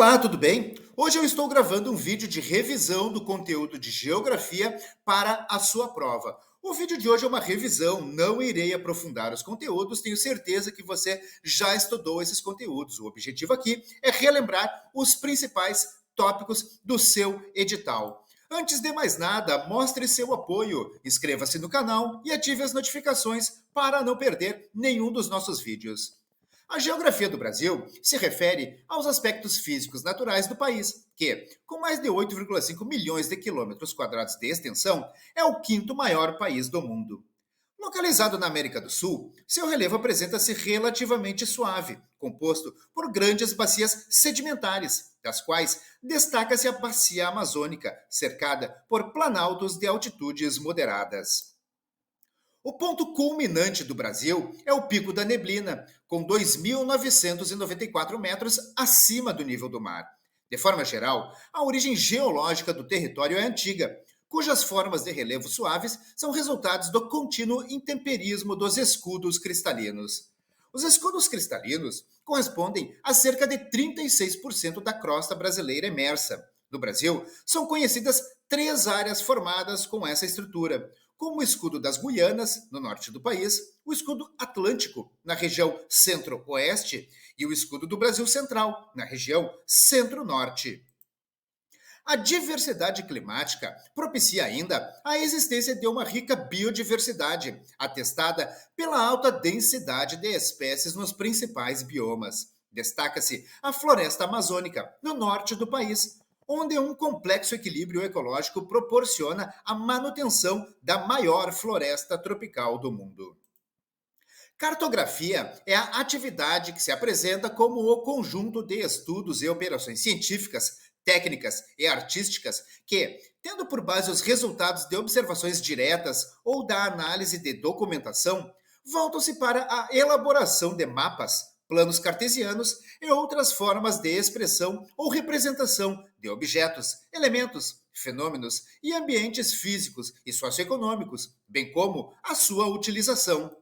Olá, tudo bem? Hoje eu estou gravando um vídeo de revisão do conteúdo de geografia para a sua prova. O vídeo de hoje é uma revisão, não irei aprofundar os conteúdos, tenho certeza que você já estudou esses conteúdos. O objetivo aqui é relembrar os principais tópicos do seu edital. Antes de mais nada, mostre seu apoio, inscreva-se no canal e ative as notificações para não perder nenhum dos nossos vídeos. A geografia do Brasil se refere aos aspectos físicos naturais do país, que, com mais de 8,5 milhões de quilômetros quadrados de extensão, é o quinto maior país do mundo. Localizado na América do Sul, seu relevo apresenta-se relativamente suave, composto por grandes bacias sedimentares, das quais destaca-se a Bacia Amazônica, cercada por planaltos de altitudes moderadas. O ponto culminante do Brasil é o Pico da Neblina, com 2.994 metros acima do nível do mar. De forma geral, a origem geológica do território é antiga, cujas formas de relevo suaves são resultados do contínuo intemperismo dos escudos cristalinos. Os escudos cristalinos correspondem a cerca de 36% da crosta brasileira emersa. No Brasil, são conhecidas três áreas formadas com essa estrutura, como o escudo das Guianas, no norte do país, o escudo atlântico, na região centro-oeste, e o escudo do Brasil Central, na região centro-norte. A diversidade climática propicia ainda a existência de uma rica biodiversidade, atestada pela alta densidade de espécies nos principais biomas. Destaca-se a floresta amazônica, no norte do país, onde um complexo equilíbrio ecológico proporciona a manutenção da maior floresta tropical do mundo. Cartografia é a atividade que se apresenta como o conjunto de estudos e operações científicas, técnicas e artísticas que, tendo por base os resultados de observações diretas ou da análise de documentação, voltam-se para a elaboração de mapas, planos cartesianos e outras formas de expressão ou representação de objetos, elementos, fenômenos e ambientes físicos e socioeconômicos, bem como a sua utilização.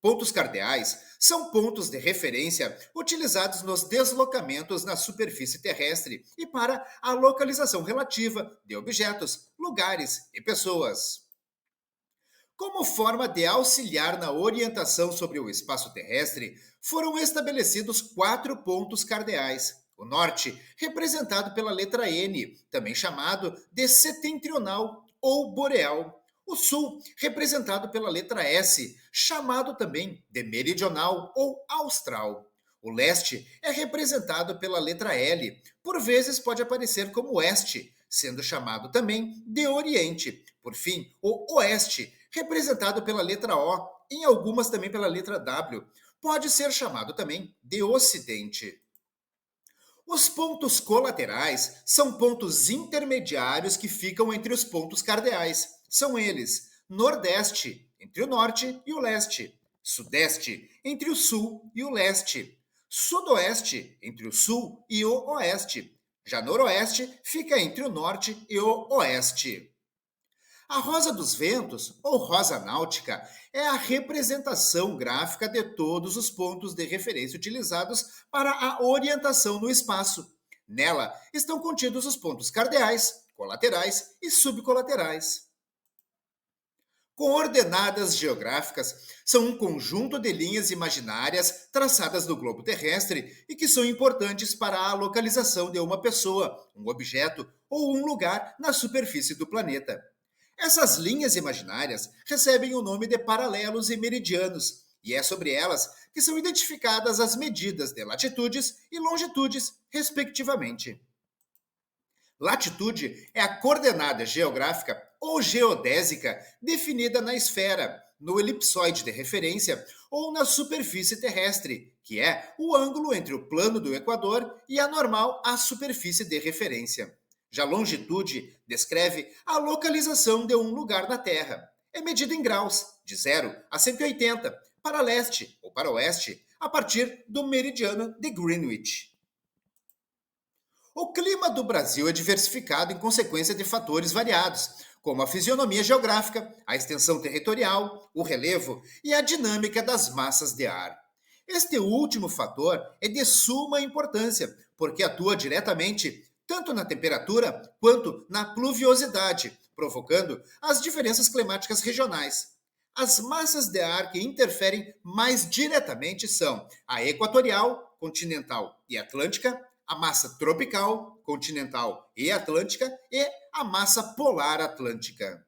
Pontos cardeais são pontos de referência utilizados nos deslocamentos na superfície terrestre e para a localização relativa de objetos, lugares e pessoas. Como forma de auxiliar na orientação sobre o espaço terrestre, foram estabelecidos 4 pontos cardeais. O norte, representado pela letra N, também chamado de setentrional ou boreal. O sul, representado pela letra S, chamado também de meridional ou austral. O leste é representado pela letra L, por vezes pode aparecer como oeste, sendo chamado também de oriente. Por fim, o oeste, representado pela letra O, em algumas também pela letra W, pode ser chamado também de ocidente. Os pontos colaterais são pontos intermediários que ficam entre os pontos cardeais. São eles: nordeste, entre o norte e o leste; sudeste, entre o sul e o leste; sudoeste, entre o sul e o oeste. Já noroeste fica entre o norte e o oeste. A rosa dos ventos, ou rosa náutica, é a representação gráfica de todos os pontos de referência utilizados para a orientação no espaço. Nela estão contidos os pontos cardeais, colaterais e subcolaterais. Coordenadas geográficas são um conjunto de linhas imaginárias traçadas no globo terrestre e que são importantes para a localização de uma pessoa, um objeto ou um lugar na superfície do planeta. Essas linhas imaginárias recebem o nome de paralelos e meridianos, e é sobre elas que são identificadas as medidas de latitudes e longitudes, respectivamente. Latitude é a coordenada geográfica ou geodésica definida na esfera, no elipsoide de referência ou na superfície terrestre, que é o ângulo entre o plano do Equador e a normal à superfície de referência. Já longitude descreve a localização de um lugar na Terra. É medida em graus, de 0 a 180, para leste ou para oeste, a partir do meridiano de Greenwich. O clima do Brasil é diversificado em consequência de fatores variados, como a fisionomia geográfica, a extensão territorial, o relevo e a dinâmica das massas de ar. Este último fator é de suma importância, porque atua diretamente tanto na temperatura quanto na pluviosidade, provocando as diferenças climáticas regionais. As massas de ar que interferem mais diretamente são a equatorial, continental e atlântica, a massa tropical, continental e atlântica e a massa polar atlântica.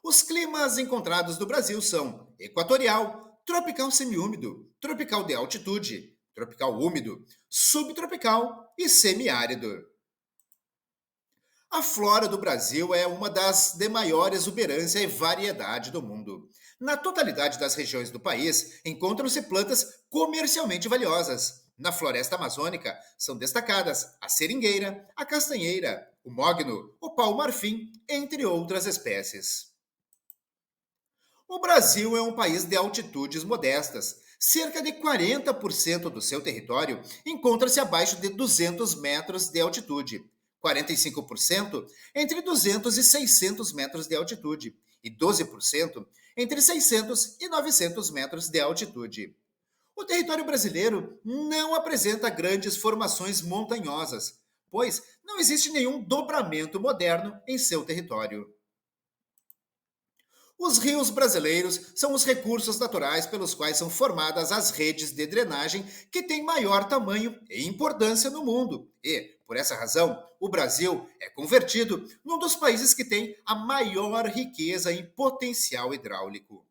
Os climas encontrados no Brasil são equatorial, tropical semiúmido, tropical de altitude, tropical úmido, subtropical e semiárido. A flora do Brasil é uma das de maior exuberância e variedade do mundo. Na totalidade das regiões do país, encontram-se plantas comercialmente valiosas. Na floresta amazônica são destacadas a seringueira, a castanheira, o mogno, o pau-marfim, entre outras espécies. O Brasil é um país de altitudes modestas. Cerca de 40% do seu território encontra-se abaixo de 200 metros de altitude, 45% entre 200 e 600 metros de altitude e 12% entre 600 e 900 metros de altitude. O território brasileiro não apresenta grandes formações montanhosas, pois não existe nenhum dobramento moderno em seu território. Os rios brasileiros são os recursos naturais pelos quais são formadas as redes de drenagem que têm maior tamanho e importância no mundo. E, por essa razão, o Brasil é convertido num dos países que tem a maior riqueza em potencial hidráulico.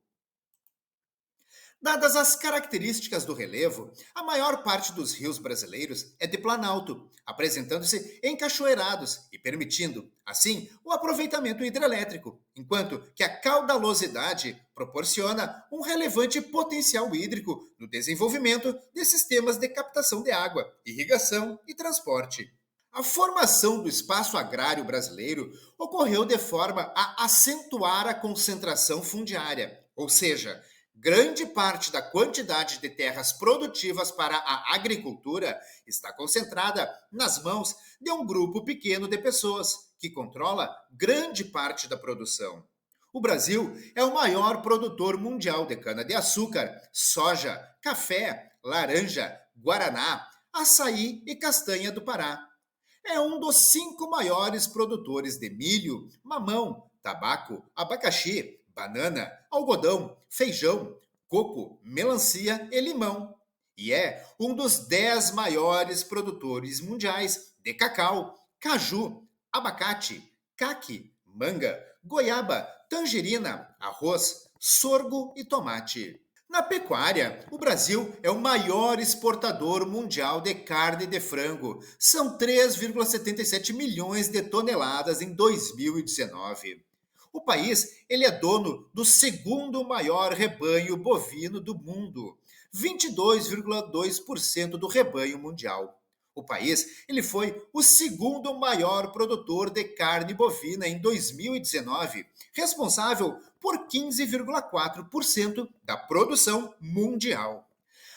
Dadas as características do relevo, a maior parte dos rios brasileiros é de planalto, apresentando-se encachoeirados e permitindo, assim, o aproveitamento hidrelétrico, enquanto que a caudalosidade proporciona um relevante potencial hídrico no desenvolvimento de sistemas de captação de água, irrigação e transporte. A formação do espaço agrário brasileiro ocorreu de forma a acentuar a concentração fundiária, ou seja, grande parte da quantidade de terras produtivas para a agricultura está concentrada nas mãos de um grupo pequeno de pessoas, que controla grande parte da produção. O Brasil é o maior produtor mundial de cana-de-açúcar, soja, café, laranja, guaraná, açaí e castanha do Pará. É um dos 5 maiores produtores de milho, mamão, tabaco, abacaxi, banana, algodão, feijão, coco, melancia e limão. E é um dos 10 maiores produtores mundiais de cacau, caju, abacate, caqui, manga, goiaba, tangerina, arroz, sorgo e tomate. Na pecuária, o Brasil é o maior exportador mundial de carne de frango. São 3,77 milhões de toneladas em 2019. O país ele é dono do segundo maior rebanho bovino do mundo, 22,2% do rebanho mundial. O país ele foi o segundo maior produtor de carne bovina em 2019, responsável por 15,4% da produção mundial.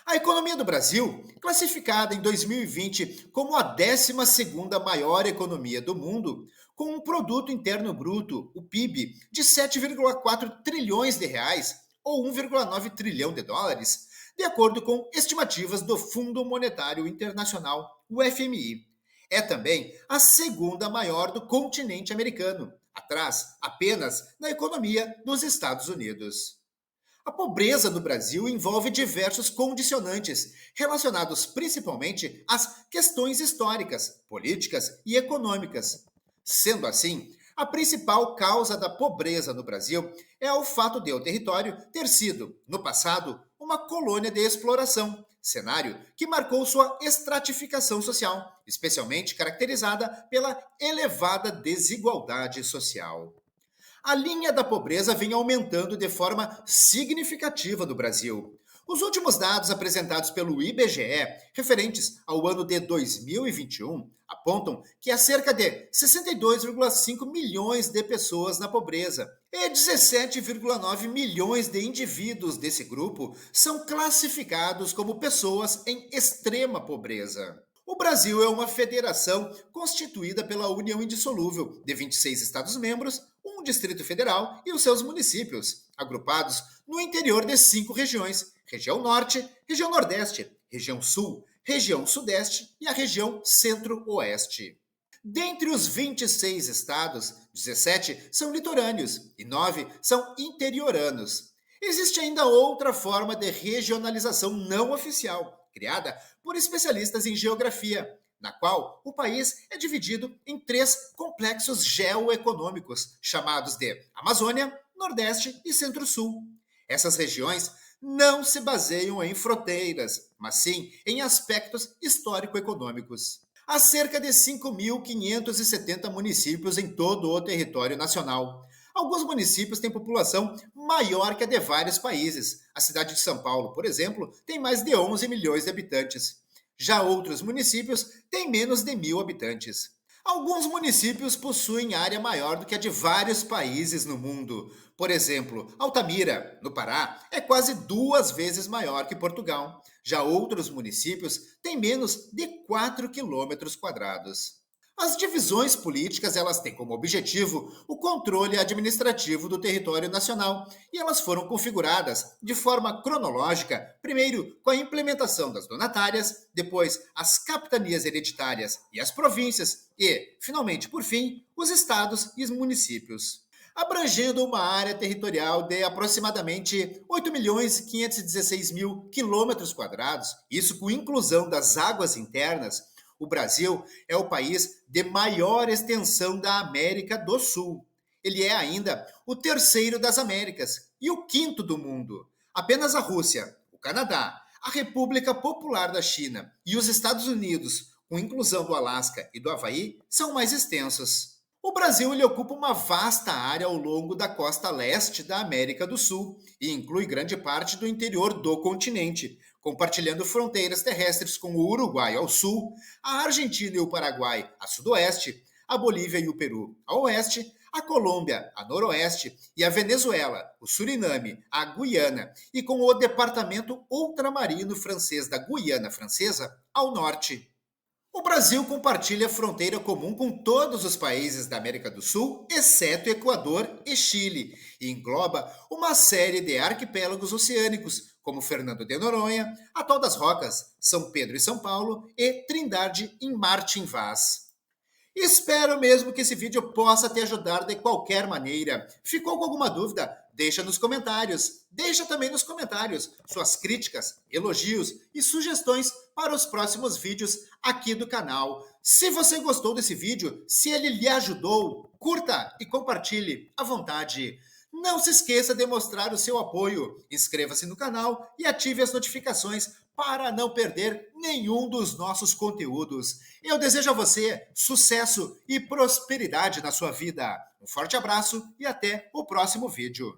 A economia do Brasil, classificada em 2020 como a 12ª maior economia do mundo, com um produto interno bruto, o PIB, de 7,4 trilhões de reais ou 1,9 trilhão de dólares, de acordo com estimativas do Fundo Monetário Internacional, o FMI. É também a segunda maior do continente americano, atrás apenas da economia dos Estados Unidos. A pobreza no Brasil envolve diversos condicionantes, relacionados principalmente às questões históricas, políticas e econômicas. Sendo assim, a principal causa da pobreza no Brasil é o fato de o território ter sido, no passado, uma colônia de exploração, cenário que marcou sua estratificação social, especialmente caracterizada pela elevada desigualdade social. A linha da pobreza vem aumentando de forma significativa no Brasil. Os últimos dados apresentados pelo IBGE, referentes ao ano de 2021, apontam que há cerca de 62,5 milhões de pessoas na pobreza e 17,9 milhões de indivíduos desse grupo são classificados como pessoas em extrema pobreza. O Brasil é uma federação constituída pela união indissolúvel de 26 Estados-membros, um Distrito Federal e os seus municípios, agrupados no interior de 5 regiões, região norte, região nordeste, região sul, região sudeste e a região centro-oeste. Dentre os 26 estados, 17 são litorâneos e 9 são interioranos. Existe ainda outra forma de regionalização não oficial, criada por especialistas em geografia, na qual o país é dividido em 3 complexos geoeconômicos, chamados de Amazônia, Nordeste e Centro-Sul. Essas regiões não se baseiam em fronteiras, mas sim em aspectos histórico-econômicos. Há cerca de 5.570 municípios em todo o território nacional. Alguns municípios têm população maior que a de vários países. A cidade de São Paulo, por exemplo, tem mais de 11 milhões de habitantes. Já outros municípios têm menos de 1.000 habitantes. Alguns municípios possuem área maior do que a de vários países no mundo. Por exemplo, Altamira, no Pará, é quase 2 vezes maior que Portugal. Já outros municípios têm menos de 4 quilômetros quadrados. As divisões políticas, elas têm como objetivo o controle administrativo do território nacional e elas foram configuradas de forma cronológica, primeiro com a implementação das donatárias, depois as capitanias hereditárias e as províncias e, finalmente, por fim, os estados e os municípios. Abrangendo uma área territorial de aproximadamente 8.516.000 quilômetros quadrados, isso com inclusão das águas internas. O Brasil é o país de maior extensão da América do Sul. Ele é ainda o terceiro das Américas e o quinto do mundo. Apenas a Rússia, o Canadá, a República Popular da China e os Estados Unidos, com inclusão do Alasca e do Havaí, são mais extensos. O Brasil ele ocupa uma vasta área ao longo da costa leste da América do Sul e inclui grande parte do interior do continente, compartilhando fronteiras terrestres com o Uruguai ao sul, a Argentina e o Paraguai a sudoeste, a Bolívia e o Peru a oeste, a Colômbia a noroeste e a Venezuela, o Suriname, a Guiana e com o departamento ultramarino francês da Guiana Francesa ao norte. O Brasil compartilha fronteira comum com todos os países da América do Sul, exceto Equador e Chile, e engloba uma série de arquipélagos oceânicos, como Fernando de Noronha, Atol das Rocas, São Pedro e São Paulo e Trindade em Martim Vaz. Espero mesmo que esse vídeo possa te ajudar de qualquer maneira. Ficou com alguma dúvida? Deixa nos comentários. Deixa também nos comentários suas críticas, elogios e sugestões para os próximos vídeos aqui do canal. Se você gostou desse vídeo, se ele lhe ajudou, curta e compartilhe à vontade. Não se esqueça de mostrar o seu apoio. Inscreva-se no canal e ative as notificações para não perder nenhum dos nossos conteúdos. Eu desejo a você sucesso e prosperidade na sua vida. Um forte abraço e até o próximo vídeo.